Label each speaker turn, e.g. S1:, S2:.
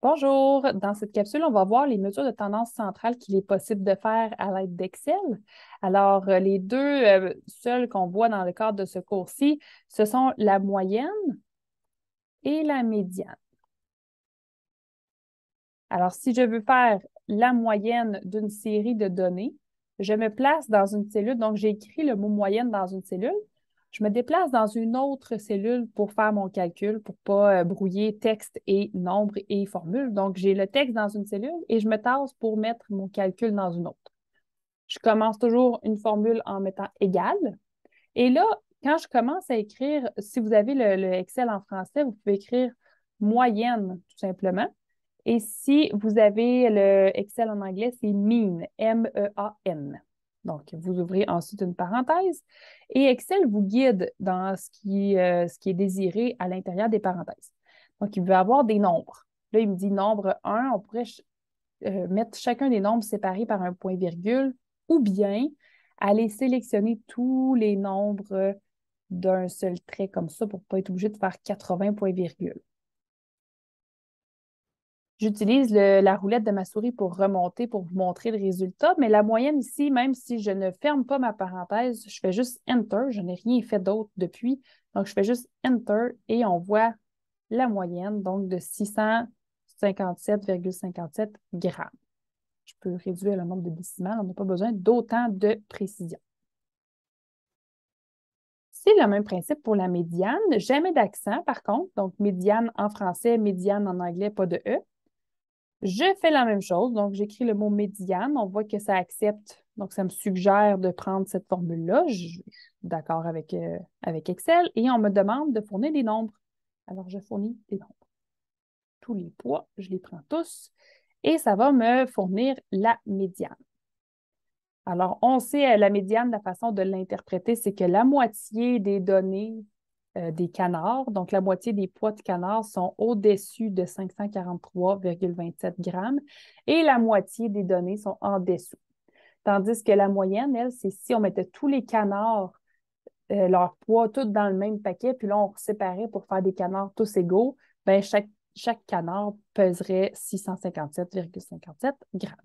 S1: Bonjour, dans cette capsule, on va voir les mesures de tendance centrale qu'il est possible de faire à l'aide d'Excel. Alors, les deux seuls qu'on voit dans le cadre de ce cours-ci, ce sont la moyenne et la médiane. Alors, si je veux faire la moyenne d'une série de données, je me place dans une cellule, donc j'ai écrit le mot moyenne dans une cellule. Je me déplace dans une autre cellule pour faire mon calcul, pour ne pas brouiller texte et nombre et formule. Donc, j'ai le texte dans une cellule et je me tasse pour mettre mon calcul dans une autre. Je commence toujours une formule en mettant égal. Et là, quand je commence à écrire, si vous avez le Excel en français, vous pouvez écrire moyenne, tout simplement. Et si vous avez le Excel en anglais, c'est mean, M-E-A-N. Donc, vous ouvrez ensuite une parenthèse et Excel vous guide dans ce qui est désiré à l'intérieur des parenthèses. Donc, il veut avoir des nombres. Là, il me dit nombre 1, on pourrait mettre chacun des nombres séparés par un point-virgule ou bien aller sélectionner tous les nombres d'un seul trait comme ça pour ne pas être obligé de faire 80 points-virgule. J'utilise la roulette de ma souris pour remonter, pour vous montrer le résultat, mais la moyenne ici, même si je ne ferme pas ma parenthèse, je fais juste Enter. Je n'ai rien fait d'autre depuis. Donc, je fais juste Enter et on voit la moyenne, donc de 657,57 grammes. Je peux réduire le nombre de décimales. On n'a pas besoin d'autant de précision. C'est le même principe pour la médiane. Jamais d'accent, par contre. Donc, médiane en français, médiane en anglais, pas de E. Je fais la même chose, donc j'écris le mot médiane, on voit que ça accepte, donc ça me suggère de prendre cette formule-là. Je suis d'accord avec Excel et on me demande de fournir des nombres. Alors, je fournis des nombres. Tous les poids, je les prends tous et ça va me fournir la médiane. Alors, on sait la médiane, la façon de l'interpréter, c'est que la moitié des données des canards, donc la moitié des poids de canards sont au-dessus de 543,27 grammes et la moitié des données sont en dessous. Tandis que la moyenne, elle, c'est si on mettait tous les canards, leur poids, tous dans le même paquet, puis là, on séparait pour faire des canards tous égaux, bien, chaque canard pèserait 657,57 grammes.